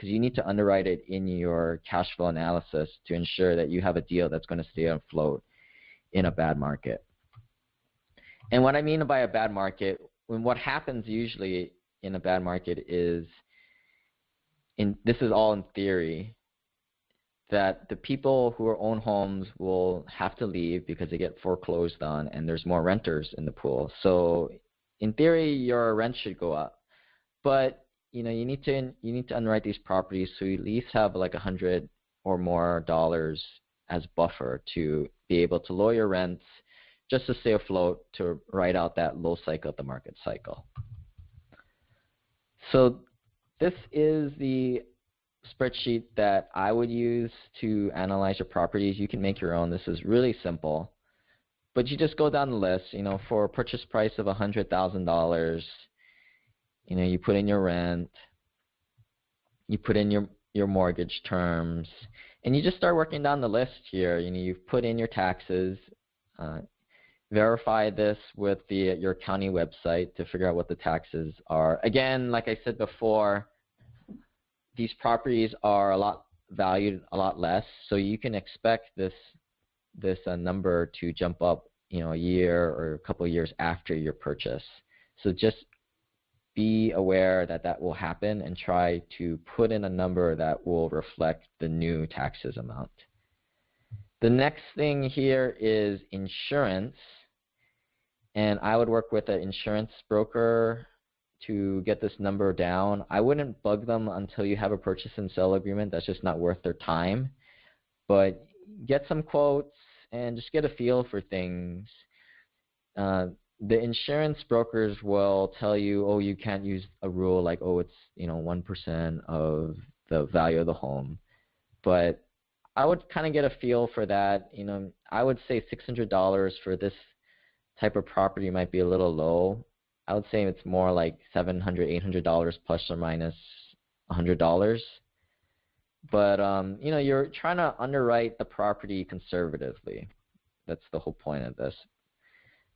because you need to underwrite it in your cash flow analysis to ensure that you have a deal that's going to stay afloat in a bad market. And what I mean by a bad market, what happens usually in a bad market is, this is all in theory, that the people who own homes will have to leave because they get foreclosed on and there's more renters in the pool. So in theory, your rent should go up. But you need to underwrite these properties so you at least have like $100 or more as buffer to be able to lower your rents just to stay afloat, to ride out that low cycle of the market cycle. So this is the spreadsheet that I would use to analyze your properties. You can make your own. This is really simple. But you just go down the list, for a purchase price of $100,000, you put in your rent, you put in your mortgage terms, and you just start working down the list here. You've put in your taxes, verify this with your county website to figure out what the taxes are. Again, like I said before, these properties are valued a lot less, so you can expect this number to jump up, a year or a couple of years after your purchase. So just be aware that will happen and try to put in a number that will reflect the new taxes amount. The next thing here is insurance, and I would work with an insurance broker to get this number down. I wouldn't bug them until you have a purchase and sale agreement. That's just not worth their time. But get some quotes and just get a feel for things. The insurance brokers will tell you, oh, you can't use a rule like, oh, it's 1% of the value of the home. But I would kind of get a feel for that. I would say $600 for this type of property might be a little low. I would say it's more like $700, $800 plus or minus $100. But you're trying to underwrite the property conservatively. That's the whole point of this.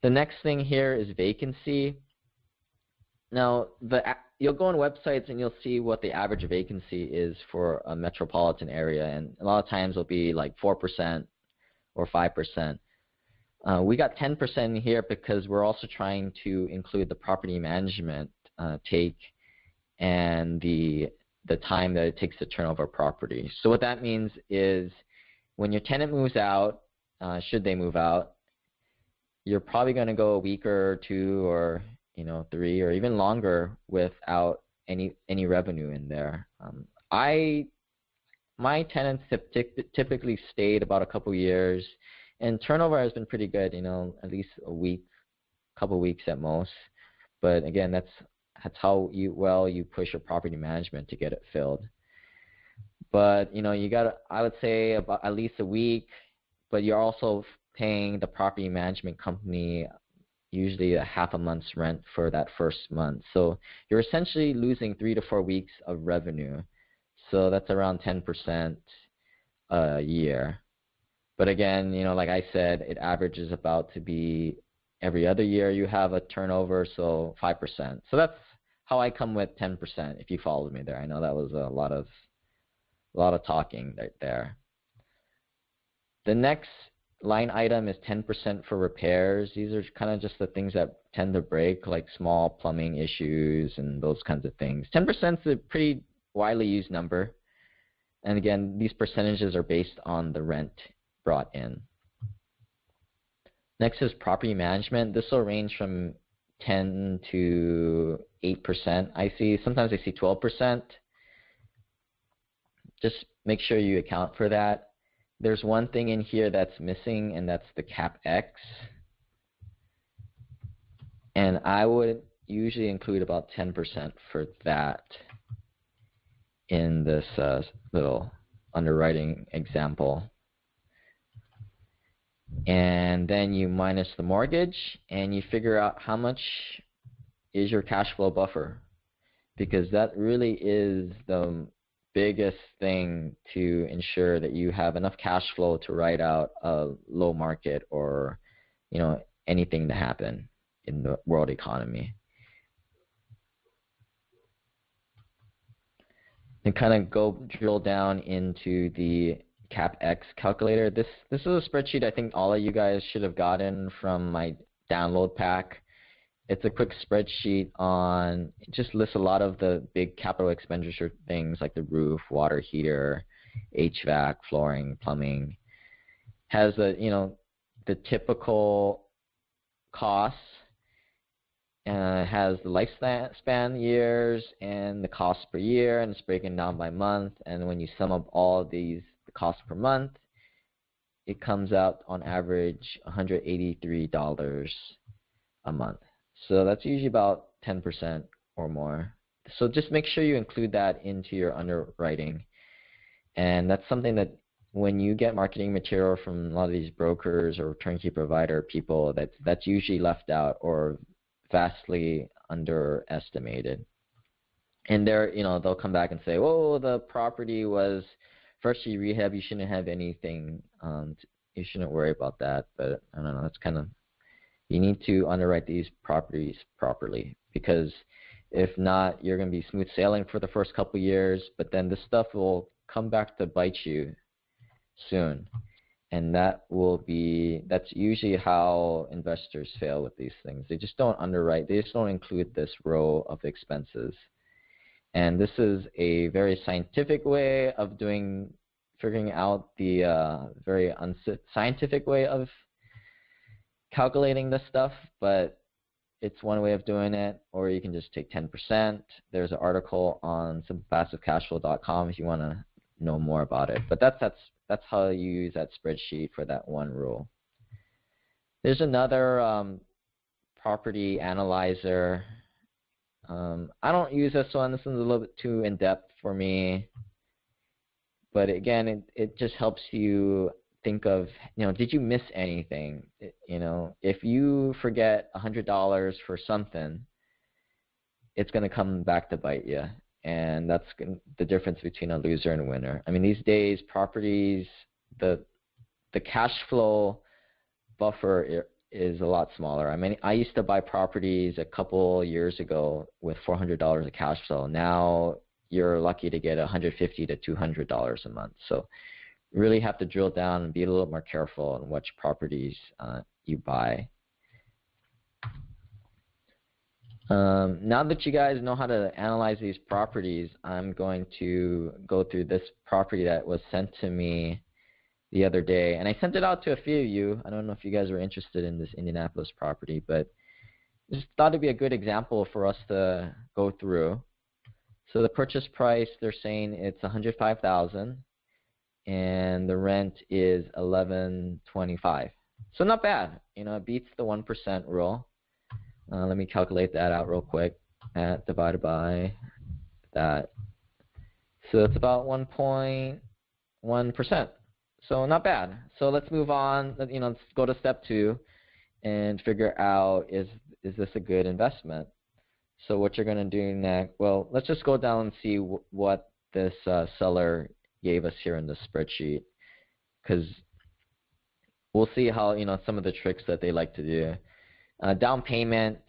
The next thing here is vacancy. Now, you'll go on websites and you'll see what the average vacancy is for a metropolitan area, and a lot of times it'll be like 4% or 5%. We got 10% here because we're also trying to include the property management take and the time that it takes to turn over a property. So what that means is when your tenant moves out, should they move out, you're probably going to go a week or two or 3 or even longer without any revenue in there. My tenants have typically stayed about a couple years, and turnover has been pretty good. At least a week, couple weeks at most. But again, that's how well you push your property management to get it filled. But you got, I would say, about at least a week. But you're also paying the property management company usually a half a month's rent for that first month. So you're essentially losing 3 to 4 weeks of revenue. So that's around 10% a year. But again, like I said, it averages about to be every other year you have a turnover, so 5%. So that's how I come with 10%, if you followed me there. I know that was a lot of talking right there. The next line item is 10% for repairs. These are kind of just the things that tend to break, like small plumbing issues and those kinds of things. 10% is a pretty widely used number. And again, these percentages are based on the rent brought in. Next is property management. This will range from 10 to 8%. I see sometimes I see 12%. Just make sure you account for that. There's one thing in here that's missing, and that's the CapEx. And I would usually include about 10% for that in this little underwriting example. And then you minus the mortgage, and you figure out how much is your cash flow buffer, because that really is the biggest thing to ensure that you have enough cash flow to ride out a low market or anything to happen in the world economy. and kind of go drill down into the CapEx calculator. This is a spreadsheet I think all of you guys should have gotten from my download pack. It's a quick spreadsheet on, it just lists a lot of the big capital expenditure things like the roof, water heater, HVAC, flooring, plumbing. Has the, the typical costs, has the lifespan years and the cost per year, and it's broken down by month. And when you sum up all of these, the cost per month, it comes out on average $183 a month. So that's usually about 10% or more. So just make sure you include that into your underwriting. And that's something that when you get marketing material from a lot of these brokers or turnkey provider people, that's usually left out or vastly underestimated. And they'll come back and say, "Oh, the property was freshly rehab. You shouldn't have anything. You shouldn't worry about that." But I don't know. That's kind of, you need to underwrite these properties properly, because if not, you're going to be smooth sailing for the first couple years, but then this stuff will come back to bite you soon. And that's usually how investors fail with these things. They just don't underwrite. They just don't include this row of expenses. And this is a very scientific way of figuring out the very unscientific way of calculating this stuff, but it's one way of doing it. Or you can just take 10%. There's an article on SimplePassiveCashflow.com if you want to know more about it. But that's how you use that spreadsheet for that one rule. There's another property analyzer. I don't use this one. This one's a little bit too in-depth for me. But again, it just helps you think of, did you miss anything? If you forget $100 for something, it's going to come back to bite you. And that's the difference between a loser and a winner. I mean, these days, properties, the cash flow buffer is a lot smaller. I mean, I used to buy properties a couple years ago with $400 of cash flow. Now you're lucky to get $150 to $200 a month. So really have to drill down and be a little more careful on which properties you buy. Now that you guys know how to analyze these properties, I'm going to go through this property that was sent to me the other day. And I sent it out to a few of you. I don't know if you guys were interested in this Indianapolis property, but just thought it'd be a good example for us to go through. So the purchase price, they're saying it's $105,000, and the rent is $11.25. So not bad. It beats the 1% rule. Let me calculate that out real quick. That divided by that. So it's about 1.1%. So not bad. So let's move on. Let's go to step 2 and figure out, is this a good investment? So what you're going to do next, well, let's just go down and see what this seller gave us here in the spreadsheet, because we'll see how, some of the tricks that they like to do. Down payment,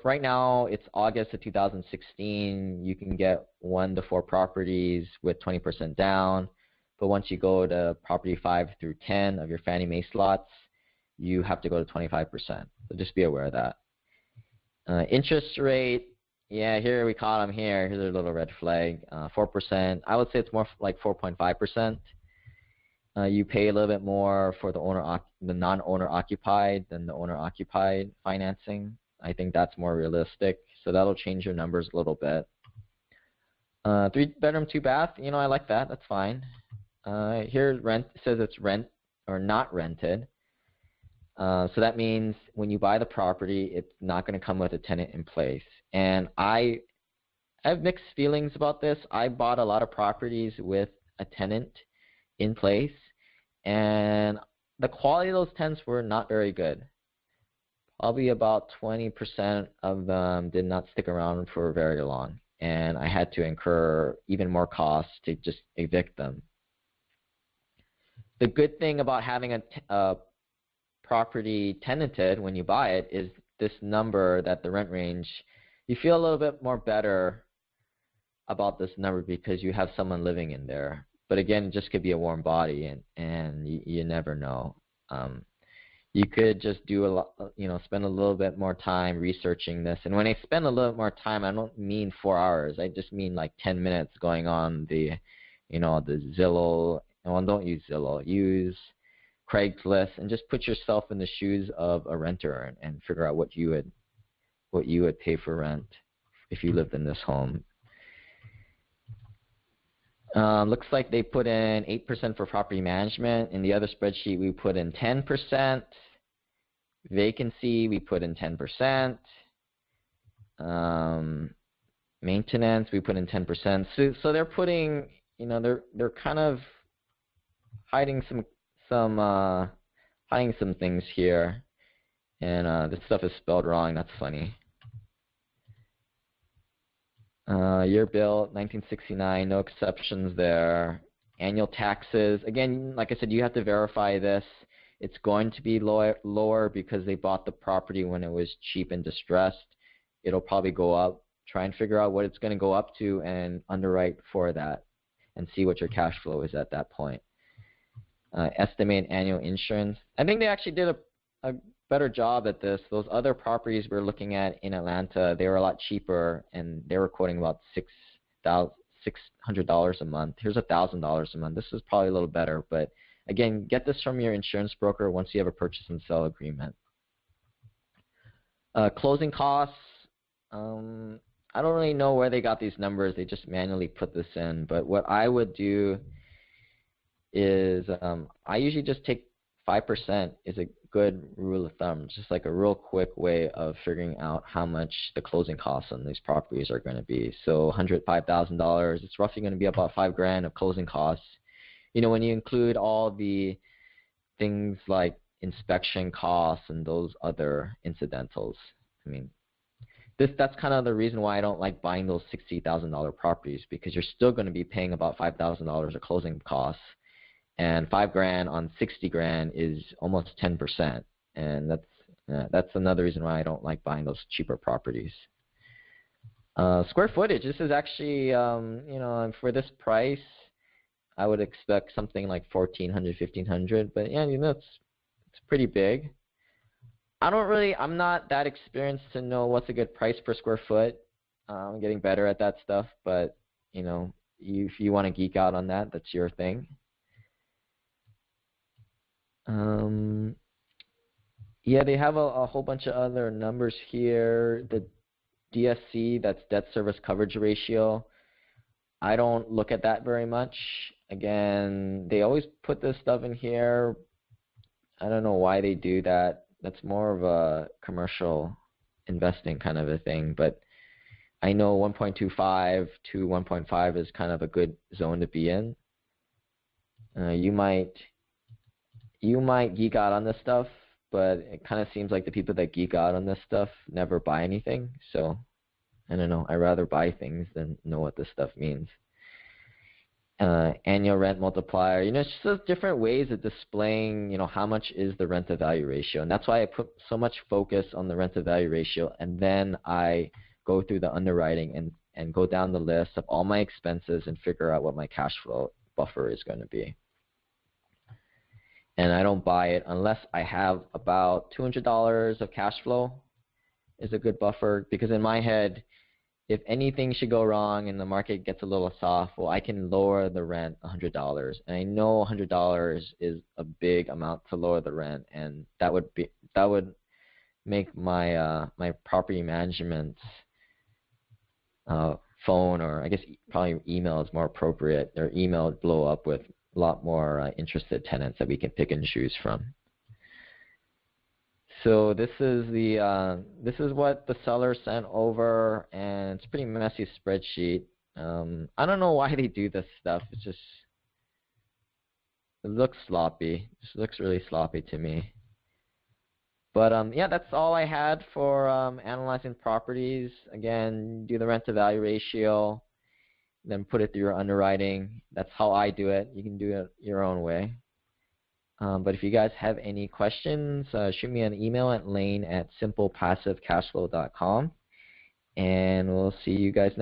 right now it's August of 2016. You can get 1 to 4 properties with 20% down. But once you go to property 5 through 10 of your Fannie Mae slots, you have to go to 25%. So just be aware of that. Interest rate, yeah, here we caught them here. Here's a little red flag, 4%. I would say it's more like 4.5%. You pay a little bit more for the non-owner occupied than the owner occupied financing. I think that's more realistic. So that'll change your numbers a little bit. 3-bedroom, 2-bath. I like that. That's fine. Here rent says it's rent or not rented. So that means when you buy the property, it's not going to come with a tenant in place. And I have mixed feelings about this. I bought a lot of properties with a tenant in place, and the quality of those tenants were not very good. Probably about 20% of them did not stick around for very long, and I had to incur even more costs to just evict them. The good thing about having a property tenanted when you buy it is this number, that the rent range, you feel a little bit more better about this number because you have someone living in there. But again, it just could be a warm body, and you never know. You could just do a lot, spend a little bit more time researching this. And when I spend a little more time, I don't mean 4 hours. I just mean like 10 minutes going on the Zillow. Well, don't use Zillow. Use Craigslist and just put yourself in the shoes of a renter and figure out what you would pay for rent if you lived in this home. Looks like they put in 8% for property management. In the other spreadsheet, we put in 10%. Vacancy, we put in 10%. Maintenance, we put in 10%. So they're putting, they're kind of hiding some things here, and this stuff is spelled wrong. That's funny. Year built, 1969, no exceptions there. Annual taxes, again, like I said, you have to verify this. It's going to be lower because they bought the property when it was cheap and distressed. It'll probably go up. Try and figure out what it's going to go up to and underwrite for that and see what your cash flow is at that point. Estimate annual insurance. I think they actually did a better job at this. Those other properties we're looking at in Atlanta, they were a lot cheaper, and they were quoting about $600 a month. Here's $1,000 a month. This is probably a little better, but again, get this from your insurance broker once you have a purchase and sell agreement. Closing costs. I don't really know where they got these numbers. They just manually put this in, but what I would do is I usually just take 5% is a good rule of thumb, just like a real quick way of figuring out how much the closing costs on these properties are going to be. So $105,000, it's roughly going to be about $5,000 of closing costs. When you include all the things like inspection costs and those other incidentals. I mean, that's kind of the reason why I don't like buying those $60,000 properties, because you're still going to be paying about $5,000 of closing costs. And $5,000 on $60,000 is almost 10%, and that's another reason why I don't like buying those cheaper properties. Square footage. This is actually, for this price, I would expect something like 1,400, 1,500. But yeah, it's pretty big. I'm not that experienced to know what's a good price per square foot. I'm getting better at that stuff, but if you want to geek out on that, that's your thing. Yeah, they have a whole bunch of other numbers here. The DSC, that's debt service coverage ratio. I don't look at that very much. Again, they always put this stuff in here. I don't know why they do that. That's more of a commercial investing kind of a thing. But I know 1.25 to 1.5 is kind of a good zone to be in. You might geek out on this stuff, but it kind of seems like the people that geek out on this stuff never buy anything. So I don't know. I'd rather buy things than know what this stuff means. Annual rent multiplier. It's just different ways of displaying, how much is the rent to value ratio. And that's why I put so much focus on the rent to value ratio. And then I go through the underwriting and go down the list of all my expenses and figure out what my cash flow buffer is going to be. And I don't buy it unless I have about $200 of cash flow is a good buffer, because in my head, if anything should go wrong and the market gets a little soft, well, I can lower the rent $100. And I know $100 is a big amount to lower the rent, and that would make my my property management phone, or I guess probably email is more appropriate. Their email would blow up with a lot more interested tenants that we can pick and choose from. So this is what the seller sent over, and it's a pretty messy spreadsheet. I don't know why they do this stuff. It looks sloppy. It just looks really sloppy to me. But yeah, that's all I had for analyzing properties. Again, do the rent to value ratio, then put it through your underwriting. That's how I do it. You can do it your own way. But if you guys have any questions, shoot me an email at lane@simplepassivecashflow.com, and we'll see you guys next.